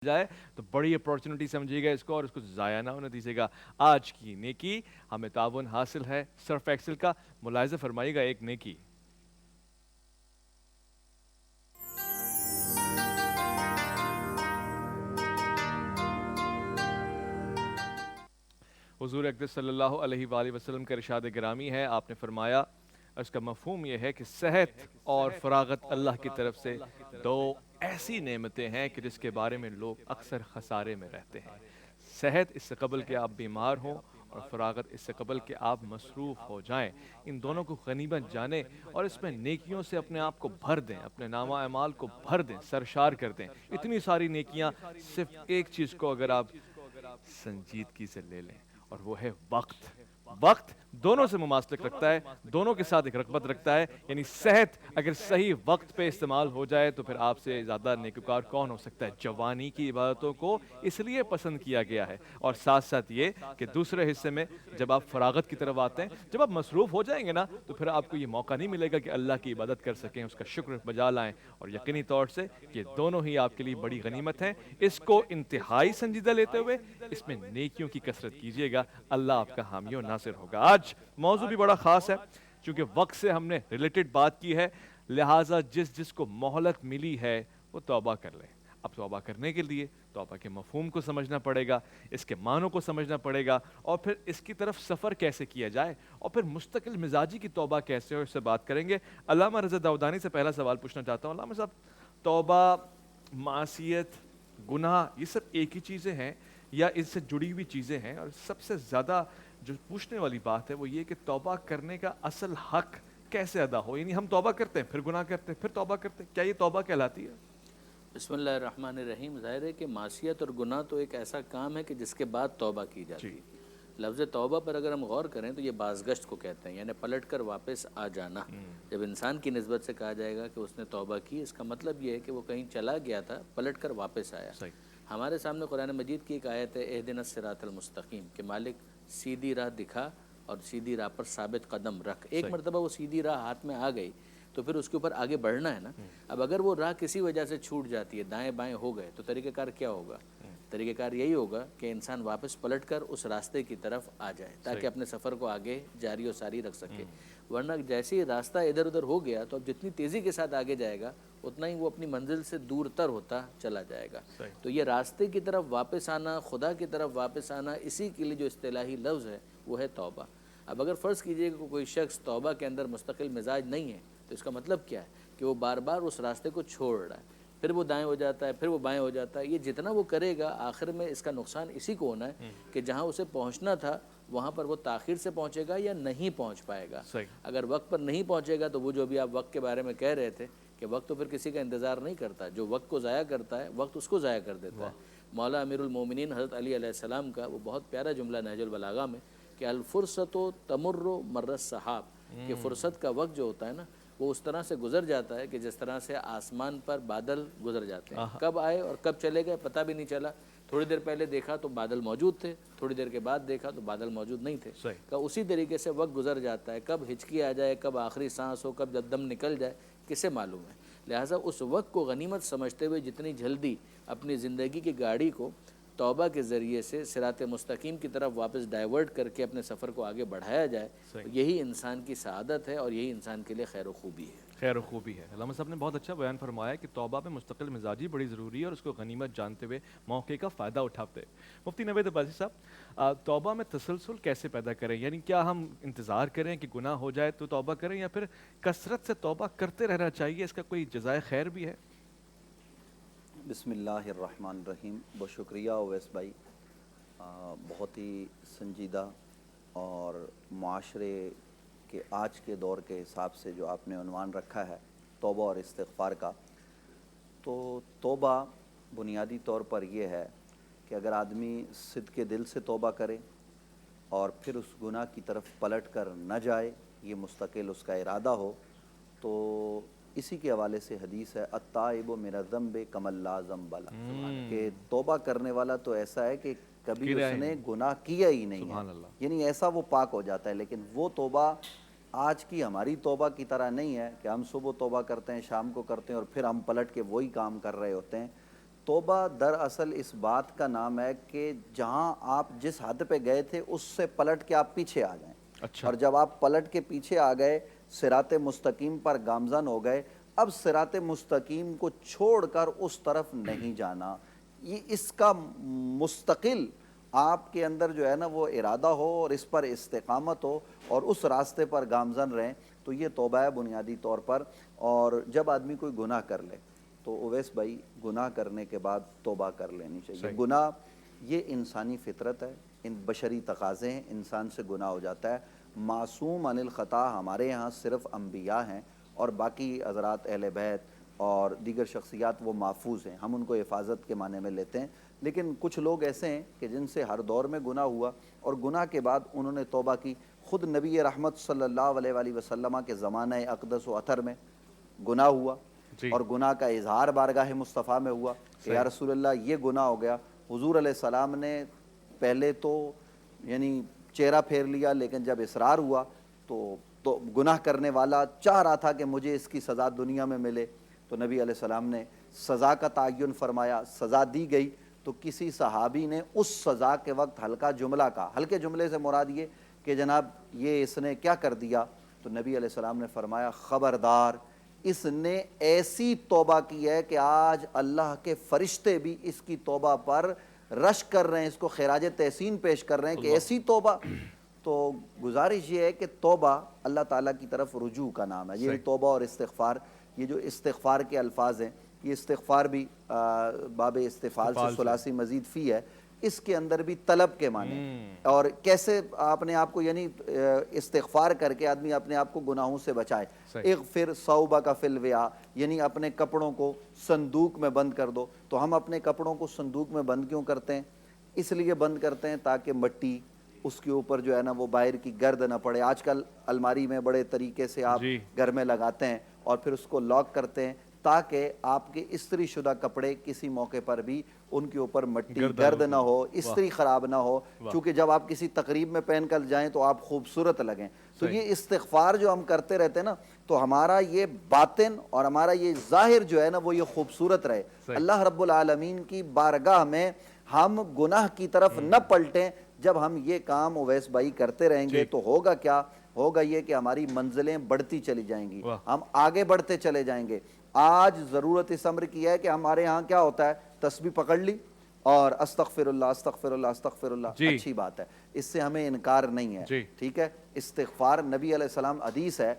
جائے تو بڑی اپارچونٹی سمجھیے گا اس کو اور اس کو ضائع نہ ہونے دیجیے گا۔ آج کی نیکی ہمیں تعاون حاصل ہے سرف ایکسل کا، ملاحظہ فرمائیے گا ایک نیکی۔ حضور اقدس صلی اللہ علیہ وآلہ وسلم کا ارشاد گرامی ہے، آپ نے فرمایا اس کا مفہوم یہ ہے کہ صحت اور فراغت اللہ کی طرف سے دو ایسی نعمتیں ہیں کہ جس کے بارے میں لوگ اکثر خسارے میں رہتے ہیں۔ صحت اس سے قبل کہ آپ بیمار ہوں اور فراغت اس سے قبل کہ آپ مصروف ہو جائیں، ان دونوں کو غنیمت جانیں اور اس میں نیکیوں سے اپنے آپ کو بھر دیں، اپنے نامہ اعمال کو بھر دیں، سرشار کر دیں۔ اتنی ساری نیکیاں، صرف ایک چیز کو اگر آپ سنجیدگی سے لے لیں اور وہ ہے وقت۔ وقت دونوں سے مماثلت رکھتا ہے، دونوں کے ساتھ ایک رغبت رکھتا ہے، یعنی صحت اگر صحیح وقت پہ استعمال ہو جائے تو پھر آپ سے زیادہ نیکوکار کون ہو سکتا ہے۔ جوانی کی عبادتوں کو اس لیے پسند کیا گیا ہے، اور ساتھ ساتھ یہ کہ دوسرے حصے میں جب آپ فراغت کی طرف آتے ہیں، جب آپ مصروف ہو جائیں گے نا تو پھر آپ کو یہ موقع نہیں ملے گا کہ اللہ کی عبادت کر سکیں، اس کا شکر بجا لائیں، اور یقینی طور سے یہ دونوں ہی آپ کے لیے بڑی غنیمت ہیں۔ اس کو انتہائی سنجیدہ لیتے ہوئے اس میں نیکیوں کی کثرت کیجیے گا، اللہ آپ کا حامی و ناصر ہوگا۔ آج موضوع بھی بڑا خاص ہے، چونکہ وقت سے ہم نے ریلیٹڈ بات کی ہے، لہٰذا جس کو مہلت ملی ہے وہ توبہ کر لے۔ اب توبہ کرنے کے لیے توبہ کے مفہوم کو سمجھنا پڑے گا، اس کے معنوں کو سمجھنا پڑے گا، اور پھر اس کی طرف سفر کیسے کیا جائے، اور پھر مستقل مزاجی کی توبہ کیسے ہو، اس سے بات کریں گے۔ علامہ رضا داؤدانی سے پہلا سوال پوچھنا چاہتا ہوں۔ علامہ صاحب، توبہ، معصیت، گناہ، یہ سب ایک ہی چیزیں ہیں یا اس سے جڑی ہوئی چیزیں ہیں؟ اور سب سے زیادہ جو پوچھنے والی بات ہے وہ یہ کہ توبہ کرنے کا اصل حق کیسے ادا ہو؟ یعنی ہم توبہ کرتے ہیں، پھر گناہ کرتے ہیں، پھر توبہ کرتے ہیں، کیا یہ توبہ کہلاتی ہے؟ بسم اللہ الرحمن الرحیم۔ ظاہر ہے کہ معصیت اور گناہ تو ایک ایسا کام ہے کہ جس کے بعد توبہ کی جی، جاتی ہے۔ لفظ توبہ پر اگر ہم غور کریں تو یہ بازگشت کو کہتے ہیں، یعنی پلٹ کر واپس آ جانا۔ جب انسان کی نسبت سے کہا جائے گا کہ اس نے توبہ کی، اس کا مطلب یہ ہے کہ وہ کہیں چلا گیا تھا، پلٹ کر واپس آیا۔ صحیح، ہمارے سامنے قرآن مجید کی ایک آیت ہے، اہدنا الصراط المستقیم، کہ مالک سیدھی راہ دکھا اور سیدھی راہ پر ثابت قدم رکھ۔ ایک صحیح، مرتبہ وہ سیدھی راہ ہاتھ میں آ گئی تو پھر اس کے اوپر آگے بڑھنا ہے نا۔ اب اگر وہ راہ کسی وجہ سے چھوٹ جاتی ہے، دائیں بائیں ہو گئے، تو طریقہ کار کیا ہوگا؟ طریقہ کار یہی ہوگا کہ انسان واپس پلٹ کر اس راستے کی طرف آ جائے تاکہ اپنے سفر کو آگے جاری و ساری رکھ سکے۔ ورنہ جیسے ہی راستہ ادھر ادھر ہو گیا تو اب جتنی تیزی کے ساتھ آگے جائے گا اتنا ہی وہ اپنی منزل سے دور تر ہوتا چلا جائے گا۔ تو یہ راستے کی طرف واپس آنا، خدا کی طرف واپس آنا، اسی کے لیے جو اصطلاحی لفظ ہے وہ ہے توبہ۔ اب اگر فرض کیجئے کہ کوئی شخص توبہ کے اندر مستقل مزاج نہیں ہے تو اس کا مطلب کیا ہے کہ وہ بار بار اس راستے کو چھوڑ رہا ہے، پھر وہ دائیں ہو جاتا ہے، پھر وہ بائیں ہو جاتا ہے۔ یہ جتنا وہ کرے گا آخر میں اس کا نقصان اسی کو ہونا ہے کہ جہاں اسے پہنچنا تھا وہاں پر وہ تاخیر سے پہنچے گا یا نہیں پہنچ پائے گا۔ صحیح، اگر وقت پر نہیں پہنچے گا تو وہ جو بھی آپ وقت کے بارے میں کہہ رہے تھے کہ وقت تو پھر کسی کا انتظار نہیں کرتا، جو وقت کو ضائع کرتا ہے وقت اس کو ضائع کر دیتا ہے۔ مولا امیر المومنین حضرت علی علیہ السلام کا وہ بہت پیارا جملہ نہج البلاغہ میں کہ الفرصت تمر مر السحاب، کہ فرصت کا وقت جو ہوتا ہے نا وہ اس طرح سے گزر جاتا ہے کہ جس طرح سے آسمان پر بادل گزر جاتے ہیں، کب آئے اور کب چلے گئے پتہ بھی نہیں چلا۔ تھوڑی دیر پہلے دیکھا تو بادل موجود تھے، تھوڑی دیر کے بعد دیکھا تو بادل موجود نہیں تھے۔ صحیح، کہ اسی طریقے سے وقت گزر جاتا ہے، کب ہچکی آ جائے، کب آخری سانس ہو، کب جب دم نکل جائے، کسے معلوم ہے؟ لہٰذا اس وقت کو غنیمت سمجھتے ہوئے جتنی جلدی اپنی زندگی کی گاڑی کو توبہ کے ذریعے سے صراط مستقیم کی طرف واپس ڈائیورٹ کر کے اپنے سفر کو آگے بڑھایا جائے، یہی انسان کی سعادت ہے اور یہی انسان کے لیے خیر و خوبی ہے۔ خیر و خوبی ہے۔ علامہ صاحب نے بہت اچھا بیان فرمایا کہ توبہ میں مستقل مزاجی بڑی ضروری ہے اور اس کو غنیمت جانتے ہوئے موقع کا فائدہ اٹھاتے۔ مفتی نوید عباسی صاحب، توبہ میں تسلسل کیسے پیدا کریں؟ یعنی کیا ہم انتظار کریں کہ گناہ ہو جائے تو توبہ کریں، یا پھر کثرت سے توبہ کرتے رہنا چاہیے؟ اس کا کوئی جزائے خیر بھی ہے؟ بسم اللہ الرحمن الرحیم۔ بہت شکریہ اویس بھائی، بہت ہی سنجیدہ اور معاشرے کہ آج کے دور کے حساب سے جو آپ نے عنوان رکھا ہے توبہ اور استغفار کا، تو توبہ بنیادی طور پر یہ ہے کہ اگر آدمی صدق دل سے توبہ کرے اور پھر اس گناہ کی طرف پلٹ کر نہ جائے، یہ مستقل اس کا ارادہ ہو، تو اسی کے حوالے سے حدیث ہے التائب من الذنب کمن لا ذنب لہ، کہ توبہ کرنے والا تو ایسا ہے کہ کبھی اس نے گناہ کیا ہی نہیں ہے، سبحان اللہ، یعنی ایسا وہ پاک ہو جاتا ہے۔ لیکن وہ توبہ آج کی ہماری توبہ کی طرح نہیں ہے کہ ہم صبح توبہ کرتے ہیں، شام کو کرتے ہیں اور پھر ہم پلٹ کے وہی کام کر رہے ہوتے ہیں۔ توبہ دراصل اس بات کا نام ہے کہ جہاں آپ جس حد پہ گئے تھے اس سے پلٹ کے آپ پیچھے آ جائیں. اچھا. اور جب آپ پلٹ کے پیچھے آ گئے، صراط مستقیم پر گامزن ہو گئے، اب صراط مستقیم کو چھوڑ کر اس طرف نہیں جانا. یہ اس کا مستقل آپ کے اندر جو ہے نا وہ ارادہ ہو اور اس پر استقامت ہو اور اس راستے پر گامزن رہیں، تو یہ توبہ ہے بنیادی طور پر. اور جب آدمی کوئی گناہ کر لے تو اویس بھائی گناہ کرنے کے بعد توبہ کر لینی چاہیے. صحیح. گناہ یہ انسانی فطرت ہے، ان بشری تقاضے ہیں، انسان سے گناہ ہو جاتا ہے. معصوم عن الخطا ہمارے یہاں صرف انبیاء ہیں اور باقی حضرات اہل بیت اور دیگر شخصیات وہ محفوظ ہیں، ہم ان کو حفاظت کے معنی میں لیتے ہیں. لیکن کچھ لوگ ایسے ہیں کہ جن سے ہر دور میں گناہ ہوا اور گناہ کے بعد انہوں نے توبہ کی. خود نبی رحمت صلی اللہ علیہ وآلہ وسلم کے زمانہ اقدس و اطہر میں گناہ ہوا جی. اور گناہ کا اظہار بارگاہ مصطفیٰ میں ہوا کہ یا رسول اللہ یہ گناہ ہو گیا. حضور علیہ السلام نے پہلے تو یعنی چہرہ پھیر لیا، لیکن جب اصرار ہوا تو گناہ کرنے والا چاہ رہا تھا کہ مجھے اس کی سزا دنیا میں ملے، تو نبی علیہ السلام نے سزا کا تعین فرمایا، سزا دی گئی. تو کسی صحابی نے اس سزا کے وقت ہلکا جملہ کہا، ہلکے جملے سے مراد یہ کہ جناب یہ اس نے کیا کر دیا، تو نبی علیہ السلام نے فرمایا خبردار، اس نے ایسی توبہ کی ہے کہ آج اللہ کے فرشتے بھی اس کی توبہ پر رشک کر رہے ہیں، اس کو خراج تحسین پیش کر رہے ہیں کہ ایسی توبہ. تو گزارش یہ ہے کہ توبہ اللہ تعالیٰ کی طرف رجوع کا نام ہے. یہ توبہ اور استغفار، یہ جو استغفار کے الفاظ ہیں، یہ استغفار بھی باب استفعال سے ثلاثی مزید فی ہے، اس کے اندر بھی طلب کے معنی. اور کیسے اپنے آپ کو یعنی استغفار کر کے آدمی اپنے آپ کو گناہوں سے بچائے. اغفر ثوبک فی الوعاء، یعنی اپنے کپڑوں کو صندوق میں بند کر دو. تو ہم اپنے کپڑوں کو صندوق میں بند کیوں کرتے ہیں؟ اس لیے بند کرتے ہیں تاکہ مٹی اس کے اوپر جو ہے نا وہ باہر کی گرد نہ پڑے. آج کل الماری میں بڑے طریقے سے آپ گھر میں لگاتے ہیں اور پھر اس کو لاک کرتے ہیں تاکہ آپ کے استری شدہ کپڑے کسی موقع پر بھی ان کے اوپر مٹی گرد نہ ہو، استری خراب نہ ہو، چونکہ جب آپ کسی تقریب میں پہن کر جائیں تو آپ خوبصورت لگیں. تو یہ استغفار جو ہم کرتے رہتے ہیں نا، تو ہمارا یہ باطن اور ہمارا یہ ظاہر جو ہے نا وہ یہ خوبصورت رہے. اللہ رب العالمین کی بارگاہ میں ہم گناہ کی طرف نہ پلٹیں. جب ہم یہ کام اویس بھائی کرتے رہیں گے تو ہوگا کیا؟ ہوگا یہ کہ ہماری منزلیں بڑھتی چلی جائیں گی، ہم آگے بڑھتے چلے جائیں گے. آج ضرورت اس امر کی ہے کہ ہمارے ہاں کیا ہوتا ہے، تسبیح پکڑ لی اور استغفر اللہ استغفر اللہ استغفر اللہ. اچھی بات ہے، اس سے ہمیں انکار نہیں ہے، ٹھیک ہے. استغفار نبی علیہ السلام، حدیث ہے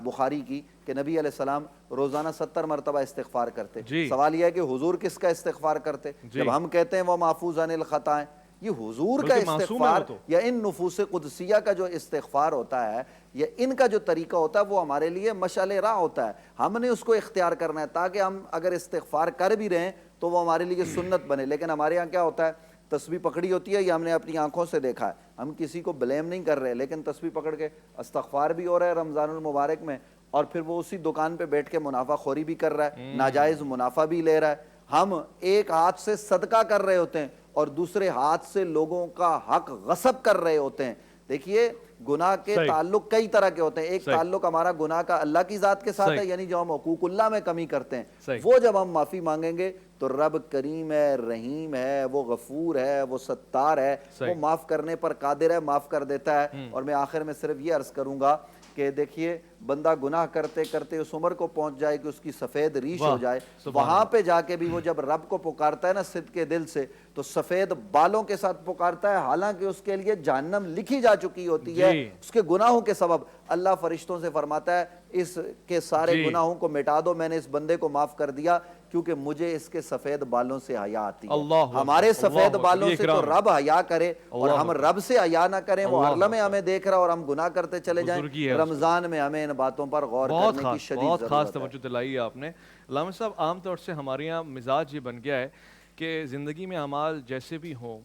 بخاری کی کہ نبی علیہ السلام روزانہ 70 مرتبہ استغفار کرتے. سوال یہ ہے کہ حضور کس کا استغفار کرتے؟ جب ہم کہتے ہیں وہ محفوظ عن الخطا، یہ حضور کا استغفار یا ان نفوس قدسیہ کا جو استغفار ہوتا ہے یا ان کا جو طریقہ ہوتا ہے وہ ہمارے لیے مشعل راہ ہوتا ہے. ہم نے اس کو اختیار کرنا ہے تاکہ ہم اگر استغفار کر بھی رہے ہیں تو وہ ہمارے لیے سنت بنے. لیکن ہمارے یہاں کیا ہوتا ہے، تسبیح پکڑی ہوتی ہے، یہ ہم نے اپنی آنکھوں سے دیکھا ہے، ہم کسی کو بلیم نہیں کر رہے، لیکن تسبیح پکڑ کے استغفار بھی ہو رہا ہے رمضان المبارک میں، اور پھر وہ اسی دکان پہ بیٹھ کے منافع خوری بھی کر رہا ہے، ناجائز منافع بھی لے رہا ہے. ہم ایک ہاتھ سے صدقہ کر رہے ہوتے ہیں اور دوسرے ہاتھ سے لوگوں کا حق غصب کر رہے ہوتے ہیں. دیکھیے گناہ کے تعلق کئی طرح کے ہوتے ہیں. ایک تعلق ہمارا گناہ کا اللہ کی ذات کے ساتھ ہے، یعنی جو ہم حقوق اللہ میں کمی کرتے ہیں، وہ جب ہم معافی مانگیں گے تو رب کریم ہے، رحیم ہے، وہ غفور ہے، وہ ستار ہے، وہ معاف کرنے پر قادر ہے، معاف کر دیتا ہے. اور میں آخر میں صرف یہ عرض کروں گا کہ دیکھیے بندہ گناہ کرتے کرتے اس عمر کو پہنچ جائے کہ اس کی سفید ریش ہو جائے، وہاں پہ جا کے بھی وہ جب رب کو پکارتا ہے نا صدق کے دل سے تو سفید بالوں کے ساتھ پکارتا ہے، حالانکہ اس کے لیے جہنم لکھی جا چکی ہوتی ہے اس کے گناہوں کے سبب. اللہ فرشتوں سے فرماتا ہے اس کے سارے گناہوں کو مٹا دو، میں نے اس بندے کو معاف کر دیا کیونکہ مجھے اس کے سفید بالوں سے حیا آتی ہے. ہمارے سفید بالوں سے تو رب حیا کرے اور ہم رب سے حیا نہ کریں. وہ ہر لمحے ہمیں دیکھ رہا اور ہم گناہ کرتے چلے جائیں. رمضان میں ہمیں ان باتوں پر غور کرنے کی شدید ضرورت ہے. بہت خاص توجہ دلائی آپ نے علامہ صاحب. عام طور سے ہمارے یہاں مزاج یہ بن گیا ہے کہ زندگی میں اعمال جیسے بھی ہوں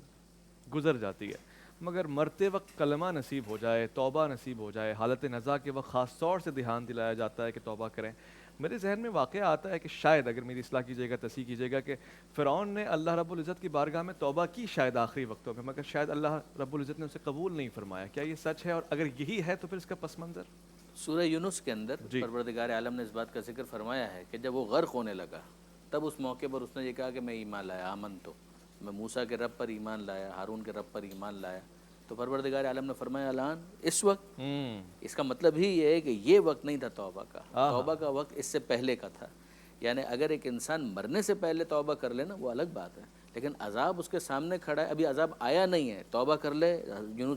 گزر جاتی ہے، مگر مرتے وقت کلمہ نصیب ہو جائے، توبہ نصیب ہو جائے، حالت نزاع کے وقت خاص طور سے دھیان دلایا جاتا ہے کہ توبہ کریں. میرے ذہن میں واقعہ آتا ہے کہ شاید اگر میری اصلاح کیجیے گا، تصحیح کیجیے گا، کہ فرعون نے اللہ رب العزت کی بارگاہ میں توبہ کی شاید آخری وقتوں میں، مگر شاید اللہ رب العزت نے اسے قبول نہیں فرمایا. کیا یہ سچ ہے؟ اور اگر یہی ہے تو پھر اس کا پس منظر؟ سورہ یونس کے اندر پروردگار عالم نے اس بات کا ذکر فرمایا ہے کہ جب وہ غرق ہونے لگا تب اس موقع پر اس نے یہ کہا کہ میں ایمان لایا، آمن تو میں موسیٰ کے رب پر ایمان لایا، ہارون کے رب پر ایمان لایا. تو پروردگار عالم نے فرمایا الان، اس وقت. اس کا مطلب ہی یہ ہے کہ یہ وقت نہیں تھا توبہ کا، توبہ کا وقت اس سے پہلے کا تھا. یعنی اگر ایک انسان مرنے سے پہلے توبہ کر لے نا وہ الگ بات ہے، لیکن عذاب اس کے سامنے کھڑا ہے، ابھی عذاب آیا نہیں ہے، توبہ کر لے.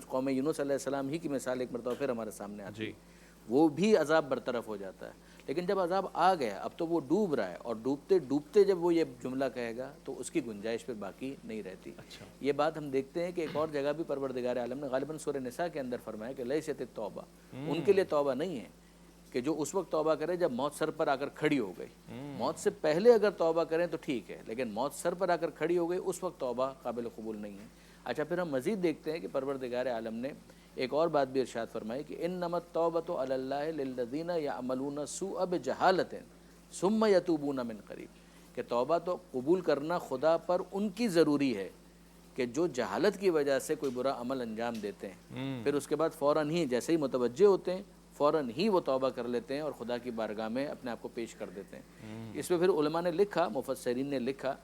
قوم یونس علیہ السلام ہی کی مثال ایک مرتبہ پھر ہمارے سامنے آتی ہے، وہ بھی عذاب برطرف ہو جاتا ہے. لیکن جب عذاب آ گیا اب تو وہ ڈوب رہا ہے، اور ڈوبتے ڈوبتے جب وہ یہ جملہ کہے گا تو اس کی گنجائش پھر باقی نہیں رہتی. یہ بات ہم دیکھتے ہیں کہ ایک اور جگہ بھی پروردگار عالم نے غالباً سورہ نساء کے اندر فرمایا کہ لیست التوبہ، ان کے لیے توبہ نہیں ہے کہ جو اس وقت توبہ کرے جب موت سر پر آ کر کھڑی ہو گئی. موت سے پہلے اگر توبہ کریں تو ٹھیک ہے، لیکن موت سر پر آ کر کھڑی ہو گئی اس وقت توبہ قابل قبول نہیں ہے. اچھا، پھر ہم مزید دیکھتے ہیں کہ پروردگار عالم نے ایک اور بات بھی ارشاد فرمائی کہ انما التوبۃ علی اللہ للذین یعملون السوء بجہالۃ ثم یتوبون من قریب، کہ توبہ تو قبول کرنا خدا پر ان کی ضروری ہے کہ جو جہالت کی وجہ سے کوئی برا عمل انجام دیتے ہیں، پھر اس کے بعد فوراً ہی جیسے ہی متوجہ ہوتے ہیں فوراً ہی وہ توبہ کر لیتے ہیں اور خدا کی بارگاہ میں اپنے آپ کو پیش کر دیتے ہیں. اس پہ پھر علماء نے لکھا، مفسرین نے لکھا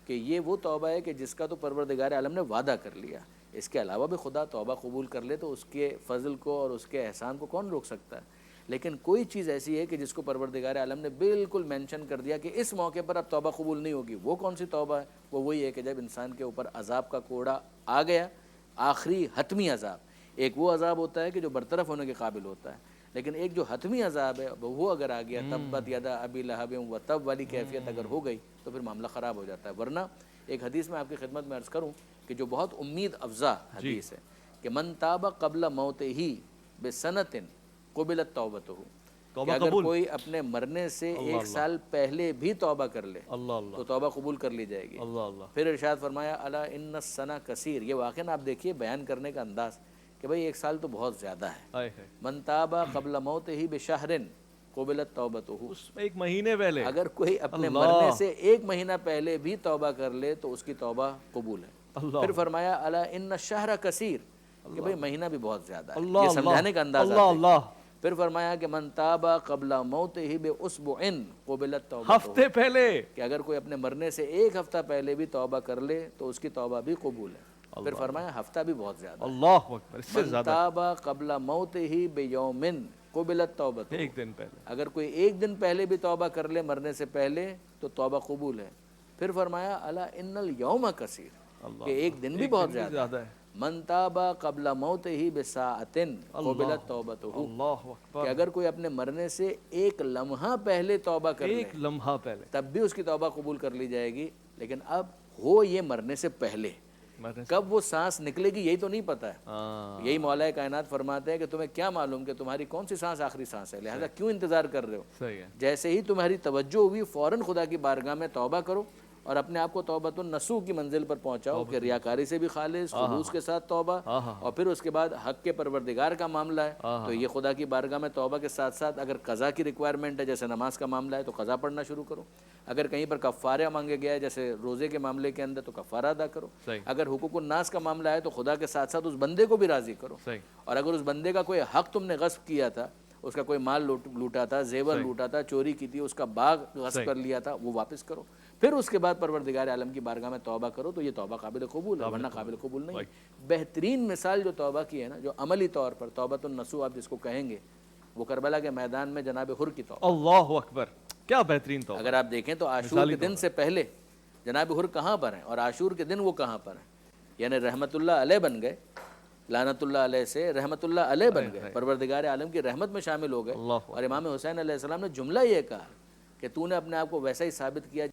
کہ یہ وہ توبہ ہے کہ جس کا تو پروردگار عالم نے وعدہ کر لیا. اس کے علاوہ بھی خدا توبہ قبول کر لے تو اس کے فضل کو اور اس کے احسان کو کون روک سکتا ہے. لیکن کوئی چیز ایسی ہے کہ جس کو پروردگار عالم نے بالکل مینشن کر دیا کہ اس موقع پر اب توبہ قبول نہیں ہوگی. وہ کون سی توبہ ہے؟ وہ وہی ہے کہ جب انسان کے اوپر عذاب کا کوڑا آ گیا، آخری حتمی عذاب. ایک وہ عذاب ہوتا ہے کہ جو برطرف ہونے کے قابل ہوتا ہے، لیکن ایک جو حتمی عذاب ہے وہ اگر آ گیا، تبت یدا ابی لہب وتب والی کیفیت اگر ہو گئی تو پھر معاملہ خراب ہو جاتا ہے. ورنہ ایک حدیث میں آپ کی خدمت میں عرض کروں کہ جو بہت امید افزا حدیث ہے کہ من تاب قبل موتہ بسنۃ قبلت توبتہ، کہ اگر کوئی اپنے مرنے سے ایک سال پہلے بھی توبہ کر لے تو توبہ قبول کر لی جائے گی. پھر ارشاد فرمایا الا ان السنہ کثیر. یہ واقعاً آپ دیکھیے بیان کرنے کا انداز کہ بھئی ایک سال تو بہت زیادہ ہے. من تاب قبل موتہ بشہر قبلت توبتہ، ایک مہینے پہلے اگر کوئی اپنے مرنے سے ایک مہینہ پہلے بھی توبہ کر لے تو اس کی توبہ قبول ہے. پھر فرمایا الا ان الشہر کثیر، کہ بھئی مہینہ بھی بہت زیادہ ہے. یہ سمجھانے کا انداز آتا ہے. پھر فرمایا کہ من تاب قبل موتہ باسبوع قبلت توبتہ، ہفتے پہلے، کہ اگر کوئی اپنے مرنے سے ایک ہفتہ پہلے بھی توبہ کر لے تو اس کی توبہ بھی قبول ہے. پھر فرمایا ہفتہ بھی بہت زیادہ. اللہ اکبر، اس سے من زیادہ تاب قبل موتہ بیوم قبلت توبتہ، ایک دن پہلے. اگر کوئی ایک دن پہلے بھی توبہ کر لے مرنے سے پہلے تو توبہ قبول ہے. پھر فرمایا الا ان الیوم کثیر، کہ ایک دن بھی بہت زیادہ ہے. من تاب قبل موتہ بساعۃ قبلت توبتہ، اللہ اکبر، کہ اگر کوئی اپنے مرنے سے ایک لمحہ پہلے توبہ کر لے ایک لمحہ پہلے تب بھی اس کی توبہ قبول کر لی جائے گی. لیکن اب ہو یہ مرنے سے پہلے، کب وہ سانس نکلے گی یہی تو نہیں پتہ ہے. یہی مولا کائنات فرماتے ہیں کہ تمہیں کیا معلوم کہ تمہاری کون سی سانس آخری سانس ہے، لہذا کیوں انتظار کر رہے ہو. صحیح ہے. جیسے ہی تمہاری توجہ ہوئی فوراً خدا کی بارگاہ میں توبہ کرو اور اپنے آپ کو توبۃ النصوح کی منزل پر پہنچاؤ کہ ریاکاری سے بھی خالص، خلوص کے ساتھ توبہ. اور پھر اس کے بعد حق کے پروردگار کا معاملہ ہے تو یہ خدا کی بارگاہ میں توبہ کے ساتھ ساتھ اگر قضا کی ریکوائرمنٹ ہے جیسے نماز کا معاملہ ہے تو قضا پڑھنا شروع کرو. اگر کہیں پر کفارہ مانگے گیا ہے جیسے روزے کے معاملے کے اندر تو کفارہ ادا کرو. اگر حقوق الناس کا معاملہ ہے تو خدا کے ساتھ ساتھ اس بندے کو بھی راضی کرو. اور اگر اس بندے کا کوئی حق تم نے غصب کیا تھا، اس کا کوئی مال لوٹا تھا، زیور لوٹا تھا، چوری کی تھی، اس کا باغ غصب کر لیا تھا، وہ واپس کرو. پھر اس کے بعد پروردگار عالم کی بارگاہ میں توبہ کرو تو یہ توبہ قابل قبول ہے، ورنہ قابل قبول نہیں. بہترین مثال جو توبہ کی ہے نا، جو عملی طور پر توبۃ النصوح آپ جس کو کہیں گے، وہ کربلا کے میدان میں جناب حر کی توبہ. اللہ اکبر، کیا بہترین توبہ. اگر آپ دیکھیں تو عاشور کے دن سے پہلے جناب حر کہاں پر ہیں اور عاشور کے دن وہ کہاں پر ہیں. یعنی رحمت اللہ علیہ بن گئے، لعنت اللہ علیہ سے رحمت اللہ علیہ بن گئے، پروردگار عالم کی رحمت میں شامل ہو گئے. اور امام حسین علیہ السلام نے جملہ یہ کہا کہ تو نے اپنے آپ کو ویسا ہی ثابت کیا.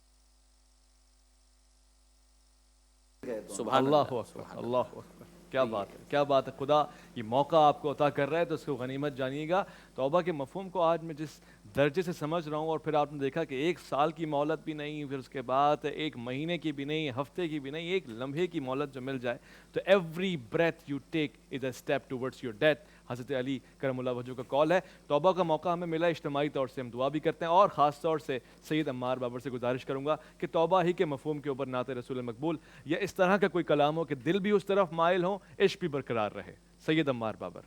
سبحان اللہ اکبر، اللہ اکبر، کیا بات ہے، کیا بات ہے. خدا یہ موقع آپ کو عطا کر رہا ہے تو اس کو غنیمت جانیے گا. توبہ کے مفہوم کو آج میں جس درجے سے سمجھ رہا ہوں، اور پھر آپ نے دیکھا کہ ایک سال کی مہلت بھی نہیں، پھر اس کے بعد ایک مہینے کی بھی نہیں، ہفتے کی بھی نہیں، ایک لمحے کی مہلت جو مل جائے تو every breath you take is a step towards your death. Hazrat Ali کرم اللہ وجہہ کا قول ہے. توبہ کا موقع ہمیں ملا، اجتماعی طور سے ہم دعا بھی کرتے ہیں، اور خاص طور سے سید عمار بابر سے گزارش کروں گا کہ توبہ ہی کے مفہوم کے اوپر نعت رسول مقبول یا اس طرح کا کوئی کلام ہو کہ دل بھی اس طرف مائل ہوں، عشق بھی برقرار رہے. سید عمار بابر.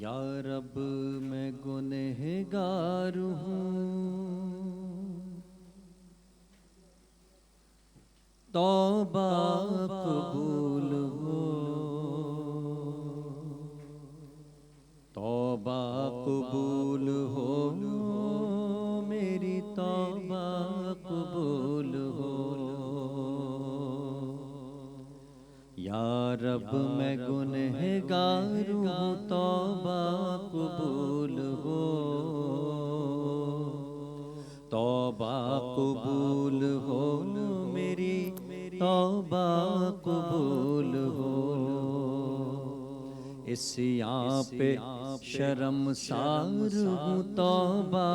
یا رب میں گنہگار ہوں، توبہ قبول ہو، توبہ قبول ہو، میری توبہ قبول ہو۔ یا رب میں گنہگار ہوں، توبہ قبول ہو، توبہ قبول ہو، میری توبہ قبول ہو۔ عصیاں پہ شرمسار ہوں، توبہ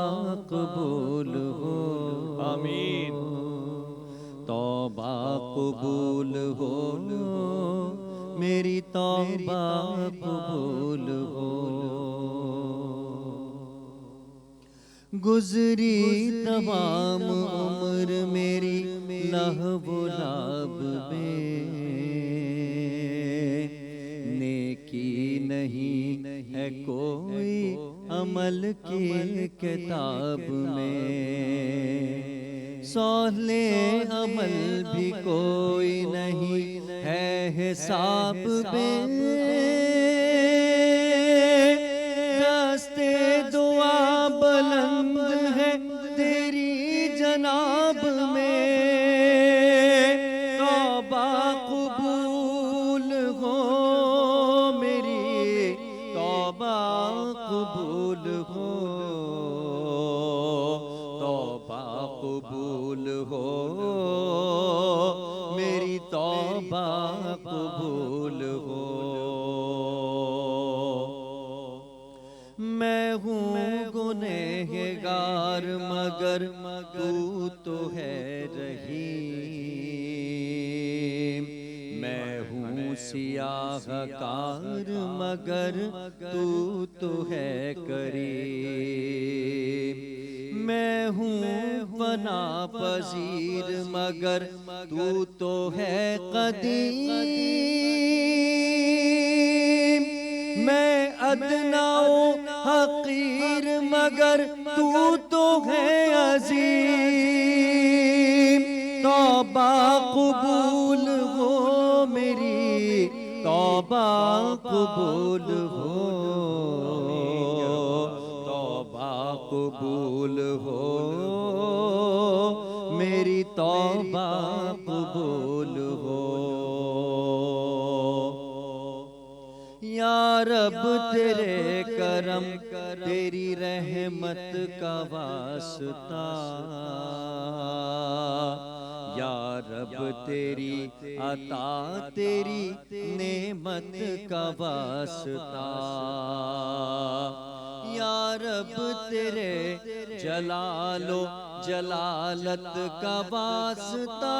قبول ہو، آمین۔ توبہ قبول ہو، میری توبہ قبول ہو۔ گزری تمام عمر میری لہو و لعب میں، نیکی نہیں ہے کوئی عمل کی کتاب میں، صالح عمل بھی کوئی نہیں ہے حساب میں، راستے دعا بلند ہے تیری جناب میں، توبہ قبول ہو، میری توبہ قبول ہو، توبہ قبول ہو، میری توبہ قبول ہو۔ میں ہوں گنہگار مگر تو ہے رحیم، میں ہوں سیاہ کار مگر تو ہے کریم، میں ہوں فنا پذیر مگر تو ہے قدیم، میں ادنا و حقیر مگر تو ہے عظیم، توبہ قبول ہو، میری توبہ قبول ہو، توبہ قبول ہو، میری توبہ قبول ہو۔ یا رب تیرے کرم تیری رحمت کا واسطہ، یا رب تیری عطا تیری نعمت کا واسطہ، یا رب تیرے جلال و جلالت کا واسطہ،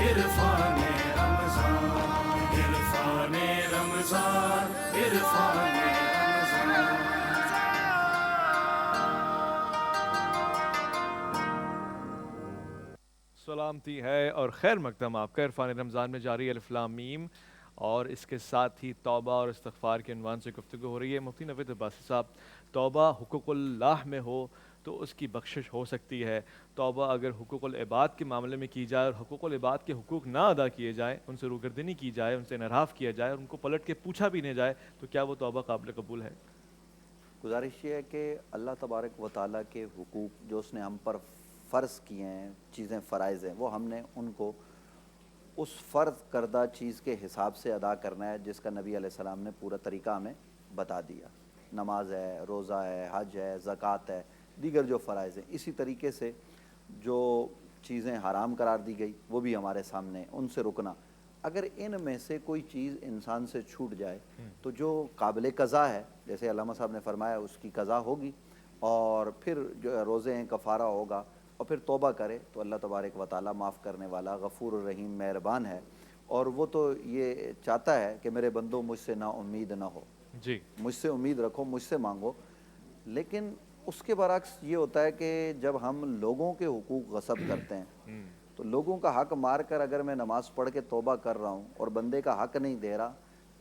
عرفان رمضان، عرفان رمضان، عرفان رمضان۔ سلامتی ہے اور خیر مقدم آپ کا عرفان رمضان میں جاری الف لام میم، اور اس کے ساتھ ہی توبہ اور استغفار کے عنوان سے گفتگو ہو رہی ہے۔ مفتی نوید عباسی صاحب، توبہ حقوق اللہ میں ہو تو اس کی بخشش ہو سکتی ہے، توبہ اگر حقوق العباد کے معاملے میں کی جائے اور حقوق العباد کے حقوق نہ ادا کیے جائیں، ان سے روگردنی کی جائے، ان سے انحراف کیا جائے اور ان کو پلٹ کے پوچھا بھی نہیں جائے، تو کیا وہ توبہ قابل قبول ہے؟ گزارش یہ ہے کہ اللہ تبارک و تعالیٰ کے حقوق جو اس نے ہم پر فرض کیے ہیں، چیزیں فرائض ہیں، وہ ہم نے ان کو اس فرض کردہ چیز کے حساب سے ادا کرنا ہے جس کا نبی علیہ السلام نے پورا طریقہ ہمیں بتا دیا۔ نماز ہے، روزہ ہے، حج ہے، زکوٰۃ ہے، دیگر جو فرائض ہیں، اسی طریقے سے جو چیزیں حرام قرار دی گئی وہ بھی ہمارے سامنے، ان سے رکنا۔ اگر ان میں سے کوئی چیز انسان سے چھوٹ جائے تو جو قابل قضا ہے، جیسے علامہ صاحب نے فرمایا، اس کی قضا ہوگی، اور پھر جو روزے ہیں کفارہ ہوگا، اور پھر توبہ کرے تو اللہ تبارک و تعالیٰ معاف کرنے والا غفور الرحیم مہربان ہے، اور وہ تو یہ چاہتا ہے کہ میرے بندوں مجھ سے نا امید نہ ہو، جی، مجھ سے امید رکھو، مجھ سے مانگو۔ لیکن اس کے برعکس یہ ہوتا ہے کہ جب ہم لوگوں کے حقوق غصب کرتے ہیں تو لوگوں کا حق مار کر اگر میں نماز پڑھ کے توبہ کر رہا ہوں اور بندے کا حق نہیں دے رہا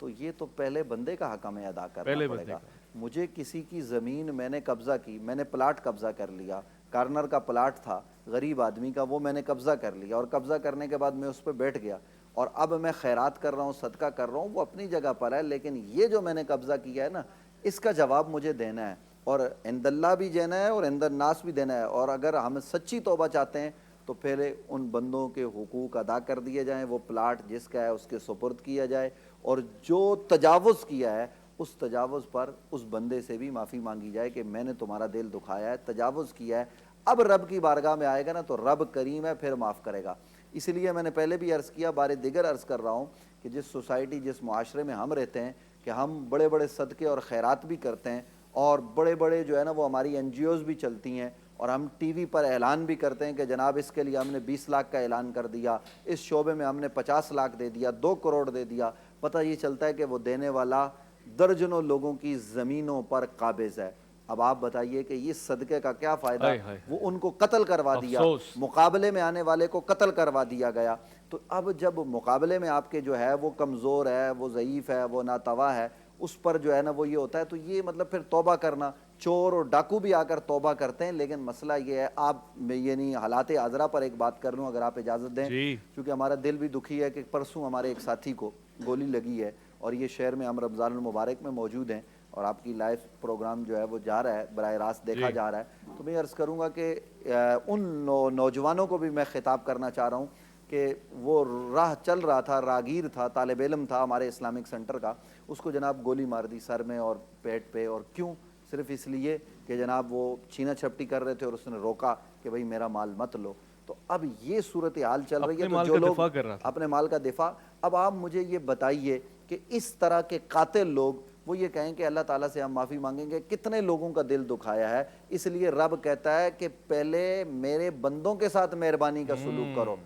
تو یہ تو پہلے بندے کا حق ہمیں ادا کرنا پہلے پڑے بندے گا. کا. مجھے کسی کی زمین میں نے قبضہ کی, میں نے پلاٹ قبضہ کر لیا, کارنر کا پلاٹ تھا غریب آدمی کا, وہ میں نے قبضہ کر لیا, اور قبضہ کرنے کے بعد میں اس پہ بیٹھ گیا, اور اب میں خیرات کر رہا ہوں, صدقہ کر رہا ہوں, وہ اپنی جگہ پر ہے, لیکن یہ جو میں نے قبضہ کیا ہے نا, اس کا جواب مجھے دینا ہے, اور عند اللہ بھی دینا ہے اور عند الناس بھی دینا ہے. اور اگر ہم سچی توبہ چاہتے ہیں تو پہلے ان بندوں کے حقوق ادا کر دیے جائیں, وہ پلاٹ جس کا ہے اس کے سپرد کیا جائے, اور جو تجاوز کیا ہے اس تجاوز پر اس بندے سے بھی معافی مانگی جائے کہ میں نے تمہارا دل دکھایا ہے, تجاوز کیا ہے. اب رب کی بارگاہ میں آئے گا نا تو رب کریم ہے, پھر معاف کرے گا. اس لیے میں نے پہلے بھی عرض کیا, بار دیگر عرض کر رہا ہوں کہ جس سوسائٹی, جس معاشرے میں ہم رہتے ہیں, کہ ہم بڑے بڑے صدقے اور خیرات بھی کرتے ہیں, اور بڑے بڑے جو ہے نا وہ ہماری این جی اوز بھی چلتی ہیں, اور ہم ٹی وی پر اعلان بھی کرتے ہیں کہ جناب اس کے لیے ہم نے 20 لاکھ کا اعلان کر دیا, اس شعبے میں ہم نے 50 لاکھ دے دیا, 2 کروڑ دے دیا. پتہ یہ چلتا ہے کہ وہ دینے والا درجنوں لوگوں کی زمینوں پر قابض ہے. اب آپ بتائیے کہ یہ صدقے کا کیا فائدہ, وہ ان کو قتل کروا دیا, مقابلے میں آنے والے کو قتل کروا دیا گیا. تو اب جب مقابلے میں آپ کے جو ہے وہ کمزور ہے, وہ ضعیف ہے, وہ ناتوا ہے, اس پر جو ہے نا وہ یہ ہوتا ہے, تو یہ مطلب پھر توبہ کرنا. چور اور ڈاکو بھی آ کر توبہ کرتے ہیں, لیکن مسئلہ یہ ہے, آپ یعنی حالات حاضرہ پر ایک بات کر لوں اگر آپ اجازت دیں, کیونکہ ہمارا دل بھی دکھی ہے کہ پرسوں ہمارے ایک ساتھی کو گولی لگی ہے, اور یہ شہر میں ہم رمضان المبارک میں موجود ہیں, اور آپ کی لائیو پروگرام جو ہے وہ جا رہا ہے, براہ راست دیکھا جا رہا ہے. تو میں عرض کروں گا کہ ان نوجوانوں کو بھی میں خطاب کرنا چاہ رہا ہوں کہ وہ راہ چل رہا تھا, راگیر تھا, طالب علم تھا ہمارے اسلامک سینٹر کا, اس کو جناب گولی مار دی سر میں اور پیٹ پہ. اور کیوں؟ صرف اس لیے کہ جناب وہ چھینا چھپٹی کر رہے تھے اور اس نے روکا کہ بھئی میرا مال مت لو. تو اب یہ صورتحال چل رہی ہے, تو جو لوگ اپنے مال کا دفاع. اب آپ مجھے یہ بتائیے کہ اس طرح کے قاتل لوگ وہ یہ کہیں کہ اللہ تعالیٰ سے ہم معافی مانگیں گے, کتنے لوگوں کا دل دکھایا ہے. اس لیے رب کہتا ہے کہ پہلے میرے بندوں کے ساتھ مہربانی کا سلوک کرو,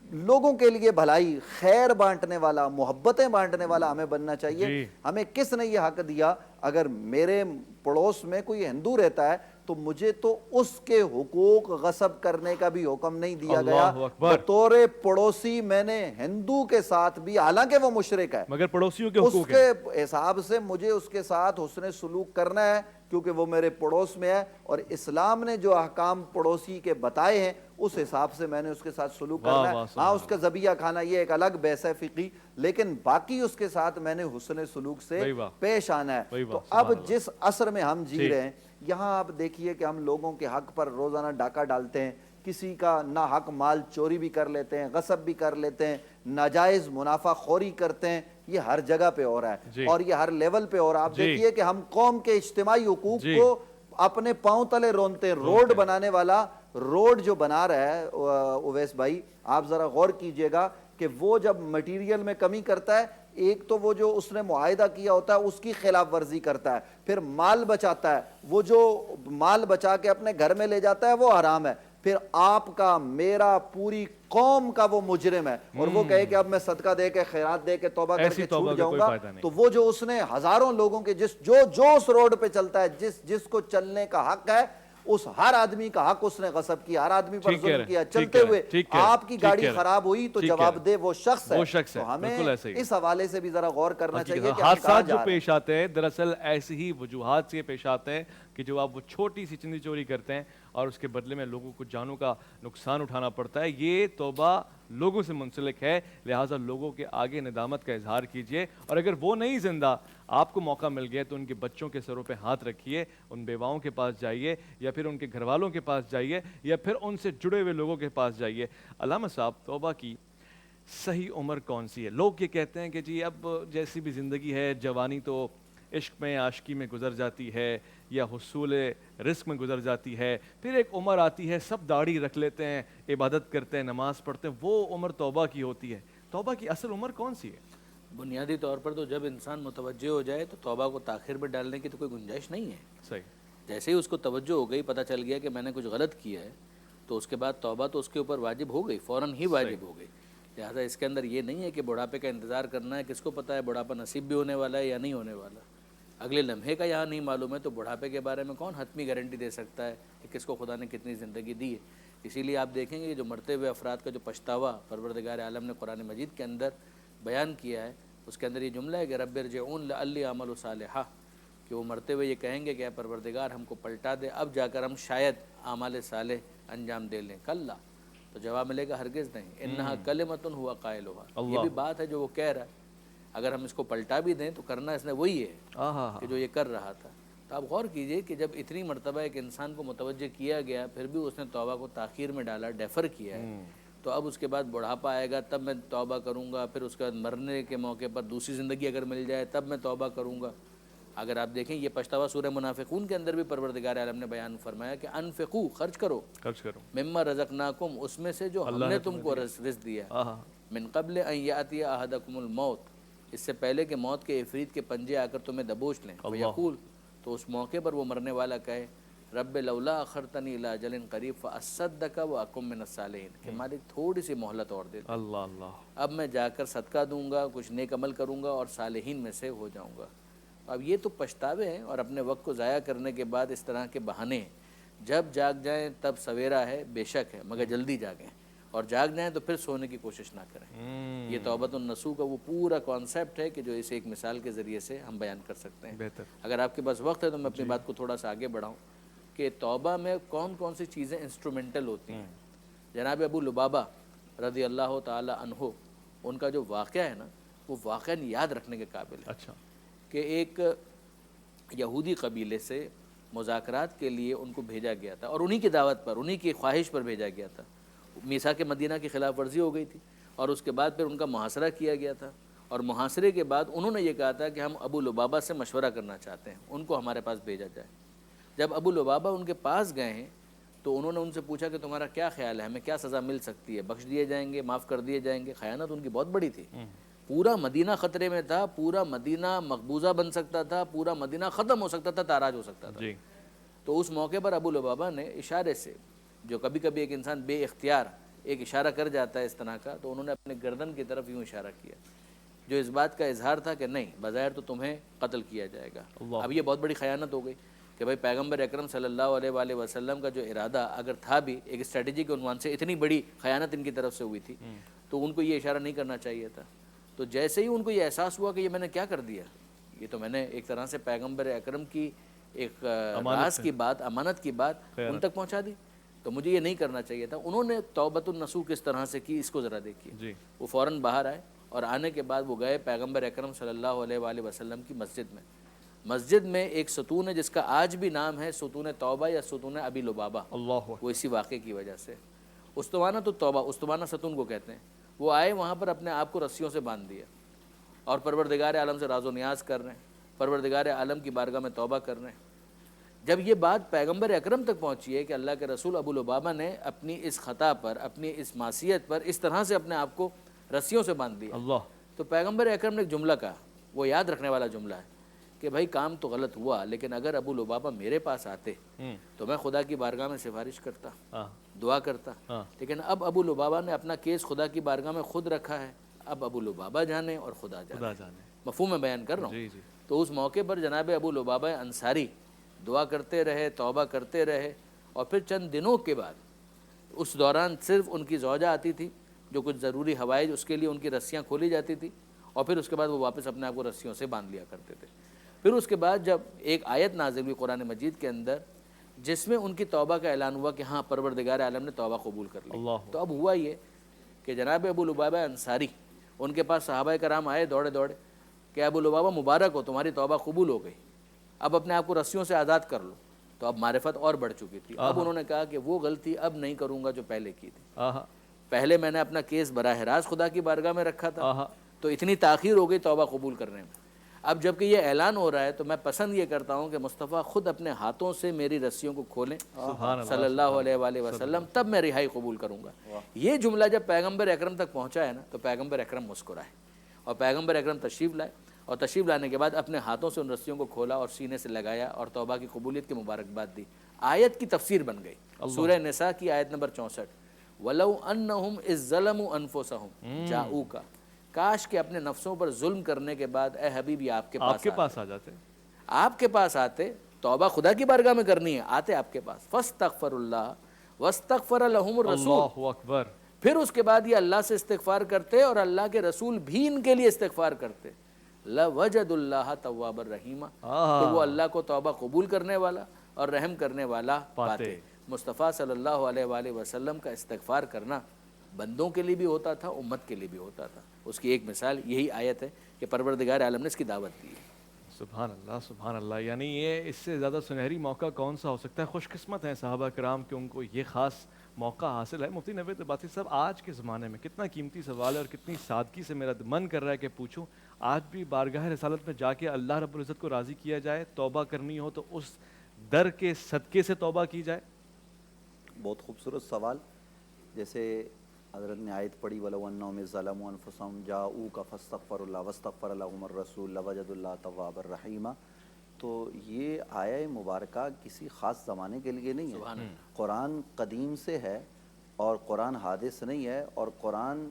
لوگوں کے لیے بھلائی, خیر بانٹنے والا, محبتیں بانٹنے والا ہمیں بننا چاہیے. ہمیں کس نے یہ حق دیا, اگر میرے پڑوس میں کوئی ہندو رہتا ہے تو مجھے تو اس کے حقوق غصب کرنے کا بھی حکم نہیں دیا گیا. بطور پڑوسی میں نے ہندو کے ساتھ بھی, حالانکہ وہ مشرک ہے, مگر پڑوسیوں کے اس کے حساب سے مجھے اس کے ساتھ حسن سلوک کرنا ہے, کیونکہ وہ میرے پڑوس میں ہے, اور اسلام نے جو احکام پڑوسی کے بتائے ہیں اس حساب سے میں نے اس کے ساتھ سلوک کرنا ہے. ہاں, اس کا ذبیحہ کھانا یہ ایک الگ بحث ہے فقہی, لیکن باقی اس کے ساتھ میں نے حسن سلوک سے پیش آنا ہے. تو اب جس عصر میں ہم جی رہے ہیں, یہاں آپ دیکھیے کہ ہم لوگوں کے حق پر روزانہ ڈاکہ ڈالتے ہیں, کسی کا نا حق مال چوری بھی کر لیتے ہیں, غصب بھی کر لیتے ہیں, ناجائز منافع خوری کرتے ہیں. یہ ہر جگہ پہ ہو رہا ہے, اور یہ ہر لیول پہ ہو رہا ہے. آپ دیکھیے کہ ہم قوم کے اجتماعی حقوق کو اپنے پاؤں تلے رونتے ہیں. روڈ بنانے والا, روڈ جو بنا رہا ہے اویس بھائی, آپ ذرا غور کیجئے گا کہ وہ جب مٹیریل میں کمی کرتا ہے, ایک تو وہ جو اس نے معاہدہ کیا ہوتا ہے اس کی خلاف ورزی کرتا ہے, پھر مال بچاتا ہے, وہ جو مال بچا کے اپنے گھر میں لے جاتا ہے وہ حرام ہے, پھر آپ کا, میرا, پوری قوم کا وہ مجرم ہے. اور وہ کہے کہ اب میں صدقہ دے کے, خیرات دے کے توبہ کر کے چھوٹ جاؤں گا. تو وہ جو اس نے ہزاروں لوگوں کے جو اس روڈ پہ چلتا ہے, جس کو چلنے کا حق ہے, اس ہر آدمی کا حق اس نے غصب کیا, ہر آدمی پر ظلم کیا. چلتے ہوئے آپ کی گاڑی خراب ہوئی تو جواب دے وہ شخص ہے. تو ہمیں اس حوالے سے بھی ذرا غور کرنا چاہیے کہ حادثات جو پیش آتے ہیں دراصل ایسی ہی وجوہات سے پیش آتے ہیں کہ جو آپ وہ چھوٹی سی چندی چوری کرتے ہیں اور اس کے بدلے میں لوگوں کو جانوں کا نقصان اٹھانا پڑتا ہے. یہ توبہ لوگوں سے منسلک ہے, لہٰذا لوگوں کے آگے ندامت کا اظہار کیجئے, اور اگر وہ نہیں زندہ, آپ کو موقع مل گیا تو ان کے بچوں کے سروں پہ ہاتھ رکھیے, ان بیواؤں کے پاس جائیے, یا پھر ان کے گھر والوں کے پاس جائیے, یا پھر ان سے جڑے ہوئے لوگوں کے پاس جائیے. علامہ صاحب, توبہ کی صحیح عمر کون سی ہے؟ لوگ یہ کہتے ہیں کہ جی اب جیسی بھی زندگی ہے, جوانی تو عشق میں, عاشقی میں گزر جاتی ہے, یا حصول رزق میں گزر جاتی ہے, پھر ایک عمر آتی ہے, سب داڑھی رکھ لیتے ہیں, عبادت کرتے ہیں, نماز پڑھتے ہیں, وہ عمر توبہ کی ہوتی ہے. توبہ کی اصل عمر کون سی ہے؟ بنیادی طور پر تو جب انسان متوجہ ہو جائے تو توبہ کو تاخیر میں ڈالنے کی تو کوئی گنجائش نہیں ہے. صحیح. جیسے ہی اس کو توجہ ہو گئی, پتہ چل گیا کہ میں نے کچھ غلط کیا ہے, تو اس کے بعد توبہ تو اس کے اوپر واجب ہو گئی, فوراً ہی واجب ہو گئی. لہٰذا اس کے اندر یہ نہیں ہے کہ بڑھاپے کا انتظار کرنا ہے. کس کو پتہ ہے بڑھاپا نصیب بھی ہونے والا ہے یا نہیں ہونے والا, اگلے لمحے کا یہاں نہیں معلوم ہے. تو بڑھاپے کے بارے میں کون حتمی گارنٹی دے سکتا ہے کہ کس کو خدا نے کتنی زندگی دی ہے. اسی لیے آپ دیکھیں گے جو مرتے ہوئے افراد کا جو پچھتاوا پروردگار عالم نے قرآن مجید کے اندر بیان کیا ہے, اس کے اندر یہ جملہ ہے کہ رب ارجعون لعلی اعمل صالحا، کہ وہ مرتے ہوئے یہ کہیں گے کہ اے پروردگار ہم کو پلٹا دے، اب جا کر ہم شاید اعمال صالح انجام دے لیں۔ کلا، تو جواب ملے گا ہرگز نہیں، انہا کلمۃ ہوا قائلھا، یہ بھی بات ہے جو وہ کہہ رہا ہے، اگر ہم اس کو پلٹا بھی دیں تو کرنا اس نے وہی ہے کہ جو یہ کر رہا تھا۔ تو آپ غور کیجئے کہ جب اتنی مرتبہ ایک انسان کو متوجہ کیا گیا پھر بھی اس نے توبہ کو تاخیر میں ڈالا، ڈیفر کیا ہے، تو اب اس کے بعد بڑھاپا آئے گا تب میں توبہ کروں گا، پھر اس کے بعد مرنے کے موقع پر دوسری زندگی اگر مل جائے تب میں توبہ کروں گا۔ اگر آپ دیکھیں یہ پچھتاوا سورہ منافقون کے اندر بھی پروردگار عالم نے بیان فرمایا کہ انفقو، خرچ کرو، مما رزقناکم، اس میں سے جو ہم نے تم کو رزق دیا، من قبل ان یاتی احدکم الموت، اس سے پہلے کہ موت کے عفریت کے پنجے آ کر تمہیں دبوچ لیں، ویقول، تو اس موقع پر وہ مرنے والا کہے رب لولا اخرتنی الی اجل قریب فاصدق واکن من الصالحین، کہ مالک تھوڑی سی مہلت اور دے دے، اب میں جا کر صدقہ دوں گا، کچھ نیک عمل کروں گا اور صالحین میں سے ہو جاؤں گا۔ اب یہ تو پچھتاوے ہیں اور اپنے وقت کو ضائع کرنے کے بعد اس طرح کے بہانے ہیں۔ جب جاگ جائیں تب سویرا ہے، بے شک ہے، مگر جلدی جاگیں، اور جاگ جائیں تو پھر سونے کی کوشش نہ کریں۔ یہ توبۃ النصوح کا وہ پورا کانسیپٹ ہے کہ جو اسے ایک مثال کے ذریعے سے ہم بیان کر سکتے ہیں۔ اگر آپ کے پاس وقت ہے تو میں اپنی بات کو تھوڑا سا آگے بڑھاؤں کہ توبہ میں کون کون سی چیزیں انسٹرومنٹل ہوتی ہیں۔ جناب ابو لبابہ رضی اللہ تعالی عنہ، ان کا جو واقعہ ہے نا وہ واقعاً یاد رکھنے کے قابل ہے کہ ایک یہودی قبیلے سے مذاکرات کے لیے ان کو بھیجا گیا تھا، اور انہی کی دعوت پر، انہی کی خواہش پر بھیجا گیا تھا۔ میثاق مدینہ کی خلاف ورزی ہو گئی تھی اور اس کے بعد پھر ان کا محاصرہ کیا گیا تھا، اور محاصرے کے بعد انہوں نے یہ کہا تھا کہ ہم ابو لبابہ سے مشورہ کرنا چاہتے ہیں، ان کو ہمارے پاس بھیجا جائے۔ جب ابو لبابہ ان کے پاس گئے ہیں تو انہوں نے ان سے پوچھا کہ تمہارا کیا خیال ہے، ہمیں کیا سزا مل سکتی ہے، بخش دیے جائیں گے، معاف کر دیے جائیں گے؟ خیانت ان کی بہت بڑی تھی، پورا مدینہ خطرے میں تھا، پورا مدینہ مقبوضہ بن سکتا تھا، پورا مدینہ ختم ہو سکتا تھا، تاراج ہو سکتا تھا۔ تو اس موقع پر ابو لبابہ نے اشارے سے، جو کبھی کبھی ایک انسان بے اختیار ایک اشارہ کر جاتا ہے اس طرح کا، تو انہوں نے اپنے گردن کی طرف یوں اشارہ کیا، جو اس بات کا اظہار تھا کہ نہیں، بظاہر تو تمہیں قتل کیا جائے گا۔ اب یہ بہت بڑی خیانت ہو گئی کہ بھائی پیغمبر اکرم صلی اللہ علیہ وآلہ وسلم کا جو ارادہ اگر تھا بھی ایک اسٹریٹجی کے عنوان سے، اتنی بڑی خیانت ان کی طرف سے ہوئی تھی تو ان کو یہ اشارہ نہیں کرنا چاہیے تھا۔ تو جیسے ہی ان کو یہ احساس ہوا کہ یہ میں نے کیا کر دیا، یہ تو میں نے ایک طرح سے پیغمبر اکرم کی ایک راز کی بات، امانت کی بات ان تک پہنچا دی، تو مجھے یہ نہیں کرنا چاہیے تھا۔ انہوں نے توبۃ النصوح کس طرح سے کی، اس کو ذرا دیکھیے۔ وہ فوراً باہر آئے اور آنے کے بعد وہ گئے پیغمبر اکرم صلی اللہ علیہ وآلہ وسلم کی مسجد میں۔ مسجد میں ایک ستون ہے جس کا آج بھی نام ہے ستون توبہ یا ستون ابی لبابہ، وہ اسی واقعے کی وجہ سے۔ استوانہ تو توبہ، استوانہ ستون کو کہتے ہیں۔ وہ آئے وہاں پر اپنے آپ کو رسیوں سے باندھ دیا اور پروردگار عالم سے راز و نیاز کر رہے ہیں، پروردگار عالم کی بارگاہ میں توبہ کر رہے ہیں۔ جب یہ بات پیغمبر اکرم تک پہنچی ہے کہ اللہ کے رسول ابو لبابہ نے اپنی اس خطا پر، اپنی اس معصیت پر اس طرح سے اپنے آپ کو رسیوں سے باندھ دیا، تو پیغمبر اکرم نے ایک جملہ کہا، وہ یاد رکھنے والا جملہ ہے کہ بھائی کام تو غلط ہوا، لیکن اگر ابو لبابہ میرے پاس آتے تو میں خدا کی بارگاہ میں سفارش کرتا، دعا کرتا، لیکن اب ابو لبابہ نے اپنا کیس خدا کی بارگاہ میں خود رکھا ہے، اب ابو لبابہ جانے اور خدا جانے۔ مفہوم میں بیان کر رہا ہوں۔ تو اس موقع پر جناب ابو لبابہ انصاری دعا کرتے رہے، توبہ کرتے رہے، اور پھر چند دنوں کے بعد، اس دوران صرف ان کی زوجہ آتی تھی جو کچھ ضروری حوائج، اس کے لیے ان کی رسیاں کھولی جاتی تھی، اور پھر اس کے بعد وہ واپس اپنے آپ کو رسیوں سے باندھ لیا کرتے تھے۔ پھر اس کے بعد جب ایک آیت نازل ہوئی قرآن مجید کے اندر جس میں ان کی توبہ کا اعلان ہوا کہ ہاں پروردگار عالم نے توبہ قبول کر لی، تو اب ہوا یہ کہ جناب ابو لبابہ انصاری، ان کے پاس صحابہ کرام آئے دوڑے دوڑے کہ ابو لبابہ مبارک ہو، تمہاری توبہ قبول ہو گئی، اب اپنے آپ کو رسیوں سے آزاد کر لو۔ تو اب معرفت اور بڑھ چکی تھی، اب انہوں نے کہا کہ وہ غلطی اب نہیں کروں گا جو پہلے کی تھی۔ پہلے میں نے اپنا کیس براہ راست خدا کی بارگاہ میں رکھا تھا تو اتنی تاخیر ہو گئی توبہ قبول کرنے میں، اب جب کہ یہ اعلان ہو رہا ہے تو میں پسند یہ کرتا ہوں کہ مصطفیٰ خود اپنے ہاتھوں سے میری رسیوں کو کھولیں صلی اللہ علیہ وآلہ وسلم، تب میں رہائی قبول کروں گا۔ یہ جملہ جب پیغمبر اکرم تک پہنچا ہے نا تو پیغمبر اکرم مسکرائے، اور پیغمبر اکرم تشریف لائے، اور تشریف لانے کے بعد اپنے ہاتھوں سے ان رسیوں کو کھولا اور سینے سے لگایا اور توبہ کی قبولیت کی مبارکباد دی۔ آیت کی تفسیر بن گئی، سورہ نساء کی آیت نمبر 64، وَلَوْ أَنَّهُمْ إِذْ ظَلَمُوا أَنفُسَهُمْ جَاءُوكَ، کاش کہ اپنے نفسوں پر ظلم کرنے کے بعد اے حبیبی آپ کے پاس آ جاتے، آپ کے پاس آتے، توبہ خدا کی بارگاہ میں کرنی ہے، آتے آپ کے پاس، فاستغفر اللہ واستغفر لهم الرسول، اللہ اکبر، پھر اس کے بعد یہ اللہ سے استغفار کرتے اور اللہ کے رسول بھی ان کے لیے استغفار کرتے، لَوَجَدُ اللَّهَ تَوَّابًا رَحِيمًا، تو وہ اللہ کو توبہ قبول کرنے والا اور رحم کرنے والا پاتے۔ مصطفیٰ صلی اللہ علیہ وآلہ وسلم کا استغفار کرنا بندوں کے لیے بھی ہوتا تھا، امت کے لیے بھی ہوتا تھا۔ اس کی ایک مثال یہی آیت ہے کہ پروردگار عالم نے اس کی دعوت دی ہے۔ سبحان اللہ سبحان اللہ، یعنی یہ اس سے زیادہ سنہری موقع کون سا ہو سکتا ہے؟ خوش قسمت ہیں صحابہ کرام کہ ان کو یہ خاص موقع حاصل ہے۔ مفتی نوید عباسی صاحب، آج کے زمانے میں کتنا قیمتی سوال ہے اور کتنی سادگی سے میرا من کر رہا ہے کہ پوچھوں، آج بھی بارگاہ رسالت میں جا کے اللہ رب العزت کو راضی کیا جائے، توبہ کرنی ہو تو اس در کے صدقے سے توبہ کی جائے؟ بہت خوبصورت سوال۔ جیسے حضرت نے آیت پڑھی وَلَوْ أَنَّهُمْ إِذْ ظَلَمُوا أَنفُسَهُمْ جَاءُوكَ فَاسْتَغْفَرُوا اللَّهَ وَاسْتَغْفَرَ لَهُمُ الرَّسُولُ لَوَجَدُوا اللَّهَ تَوَّابًا رَحِيمًا، تو یہ آیہ مبارکہ کسی خاص زمانے کے لیے نہیں ہے، قرآن قدیم سے ہے اور قرآن حادث نہیں ہے، اور قرآن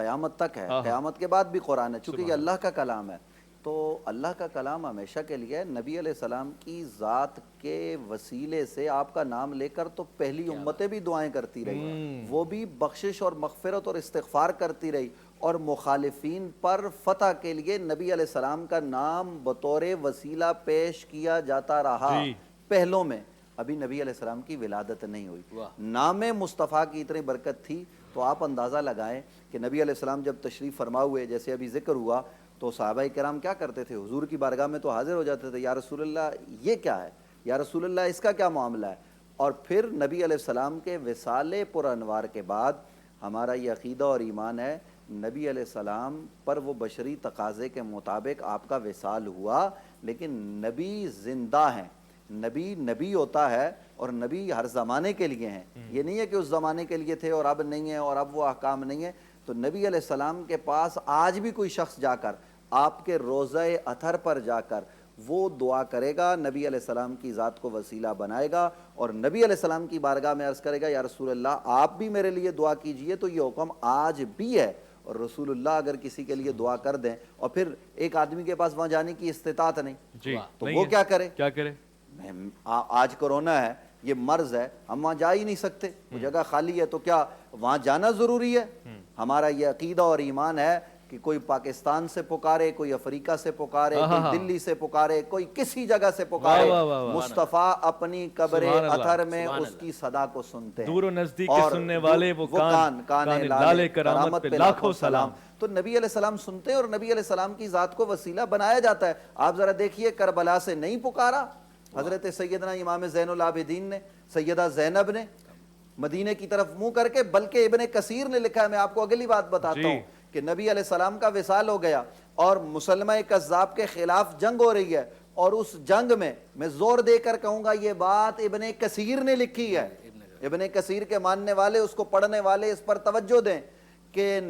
قیامت تک ہے، قیامت کے بعد بھی قرآن ہے، چونکہ یہ اللہ کا کلام ہے۔ تو اللہ کا کلام ہمیشہ کے لیے ہے۔ نبی علیہ السلام کی ذات کے وسیلے سے آپ کا نام لے کر تو پہلی امتیں بھی دعائیں کرتی رہی، وہ بھی بخشش اور مغفرت اور استغفار کرتی رہی، اور مخالفین پر فتح کے لیے نبی علیہ السلام کا نام بطور وسیلہ پیش کیا جاتا رہا پہلوں میں۔ ابھی نبی علیہ السلام کی ولادت نہیں ہوئی، نام مصطفیٰ کی اتنی برکت تھی، تو آپ اندازہ لگائیں کہ نبی علیہ السلام جب تشریف فرما ہوئے، جیسے ابھی ذکر ہوا، تو صحابہ کرام کیا کرتے تھے؟ حضور کی بارگاہ میں تو حاضر ہو جاتے تھے، یا رسول اللہ یہ کیا ہے، یا رسول اللہ اس کا کیا معاملہ ہے؟ اور پھر نبی علیہ السلام کے وصال پر انوار کے بعد ہمارا یہ عقیدہ اور ایمان ہے، نبی علیہ السلام پر وہ بشری تقاضے کے مطابق آپ کا وصال ہوا، لیکن نبی زندہ ہیں۔ نبی نبی ہوتا ہے، اور نبی ہر زمانے کے لیے ہیں، یہ نہیں ہے کہ اس زمانے کے لیے تھے اور اب نہیں ہیں اور اب وہ احکام نہیں ہیں۔ تو نبی علیہ السلام کے پاس آج بھی کوئی شخص جا کر آپ کے روضہ اطہر پر جا کر وہ دعا کرے گا، نبی علیہ السلام کی ذات کو وسیلہ بنائے گا، اور نبی علیہ السلام کی بارگاہ میں عرض کرے گا یا رسول اللہ آپ بھی میرے لیے دعا کیجئے، تو یہ حکم آج بھی ہے۔ اور رسول اللہ اگر کسی کے لیے دعا کر دیں، اور پھر ایک آدمی کے پاس وہاں جانے کی استطاعت نہیں، تو وہ کیا کرے؟ آج کرونا ہے، یہ مرض ہے، ہم وہاں جا ہی نہیں سکتے، وہ جگہ خالی ہے، تو کیا وہاں جانا ضروری ہے؟ ہمارا یہ عقیدہ اور ایمان ہے کہ کوئی پاکستان سے پکارے، کوئی افریقہ سے پکارے، کوئی دلی سے پکارے، کوئی کسی جگہ سے پکارے، مصطفیٰ اپنی قبر اطہر میں اس کی صدا کو سنتے ہیں، دور و نزدیک کے سننے والے وہ کان لالے کرامت پہ لاکھوں سلام۔ تو نبی علیہ السلام سنتے ہیں، اور نبی علیہ السلام کی ذات کو وسیلہ بنایا جاتا ہے۔ آپ ذرا دیکھیے، کربلا سے نہیں پکارا حضرت سیدنا امام زین العابدین نے، سیدہ زینب نے، مدینہ کی طرف منہ کر کے، بلکہ ابن کثیر نے لکھا ہے، میں آپ کو اگلی بات بتاتا ہوں، کہ نبی علیہ السلام کا وصال ہو گیا اور مسلمہ کذاب کے خلاف جنگ ہو رہی ہے، اور اس جنگ میں زور دے کر کہوں گا یہ بات ابن کثیر نے لکھی ہے، ابن کثیر کے ماننے والے، اس کو پڑھنے والے اس پر توجہ دیں کہ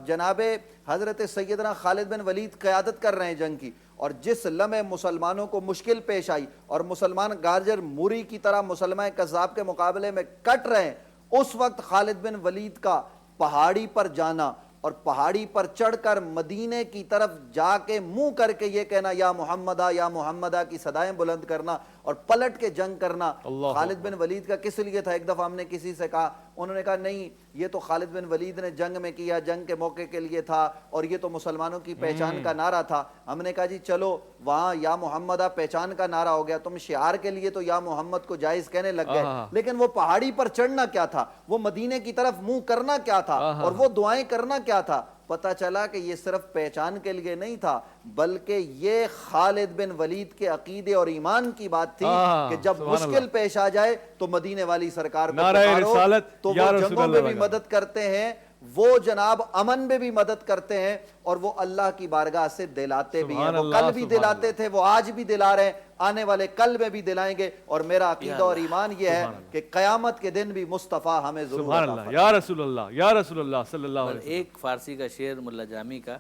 جناب حضرت سیدنا خالد بن ولید قیادت کر رہے ہیں جنگ کی، اور جس لمحے مسلمانوں کو مشکل پیش آئی اور مسلمان گارجر موری کی طرح مسلمہ کذاب کے مقابلے میں کٹ رہے ہیں، اس وقت خالد بن ولید کا پہاڑی پر جانا اور پہاڑی پر چڑھ کر مدینے کی طرف جا کے منہ کر کے یہ کہنا یا محمدہ کی صدائیں بلند کرنا اور پلٹ کے جنگ کرنا، خالد بن ولید کا کس لیے تھا؟ ایک دفعہ ہم نے کسی سے کہا، انہوں نے کہا نہیں یہ تو خالد بن ولید نے جنگ میں کیا، جنگ کے موقع کے لیے تھا، اور یہ تو مسلمانوں کی پہچان کا نعرہ تھا۔ ہم نے کہا جی چلو وہاں یا محمدہ پہچان کا نعرہ ہو گیا، تم شعار کے لیے تو یا محمد کو جائز کہنے لگ گئے، لیکن وہ پہاڑی پر چڑھنا کیا تھا، وہ مدینے کی طرف منہ کرنا کیا تھا، اور وہ دعائیں کرنا کیا تھا؟ پتہ چلا کہ یہ صرف پہچان کے لیے نہیں تھا، بلکہ یہ خالد بن ولید کے عقیدے اور ایمان کی بات تھی کہ جب مشکل پیش آ جائے تو مدینے والی سرکار کو پکارو، تو وہ جنگوں میں بھی مدد کرتے ہیں، وہ جناب امن میں بھی مدد کرتے ہیں، اور وہ اللہ کی بارگاہ سے دلاتے بھی ہیں۔ وہ کل بھی دلاتے تھے، وہ آج بھی دلا رہے ہیں، آنے والے کل میں بھی دلائیں گے، اور میرا عقیدہ اور ایمان یہ ہے کہ قیامت کے دن بھی مصطفیٰ ہمیں ضرور عطا فرمائے۔ یا رسول اللہ، یا رسول اللہ صلی اللہ علیہ وسلم۔ ایک فارسی کا شعر ملا جامی کا،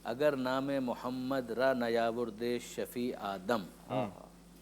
اگر نام محمد را نیاور دے شفیع آدم،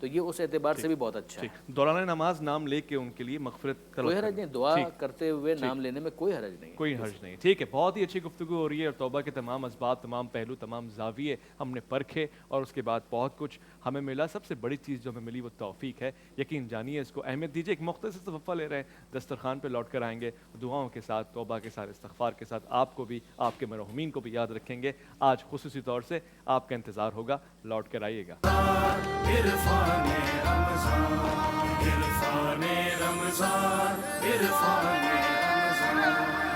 تو یہ اس اعتبار سے بھی بہت اچھا ہے. ٹھیک دوران نماز نام لے کے ان کے لیے مغفرت کوئی طلب حرج نہیں, دعا کرتے ہوئے نام لینے میں کوئی حرج نہیں ہے. کوئی حرج نہیں. ٹھیک ہے, بہت ہی اچھی گفتگو ہو رہی ہے اور توبہ کے تمام اسباب, تمام پہلو, تمام زاویے ہم نے پرکھے اور اس کے بعد بہت کچھ ہمیں ملا. سب سے بڑی چیز جو ہمیں ملی وہ توفیق ہے. یقین جانیے, اس کو اہمیت دیجیے. ایک مختصر سا وقفہ لے رہے ہیں, دسترخوان پہ لوٹ کر آئیں گے دعاؤں کے ساتھ, توبہ کے ساتھ, استغفار کے ساتھ. آپ کو بھی, آپ کے مرحومین کو بھی یاد رکھیں گے. آج خصوصی طور سے آپ کا انتظار ہوگا, لوٹ کر آئیے گا. عرفان رمضان عرفان رمضان عرفان رمضان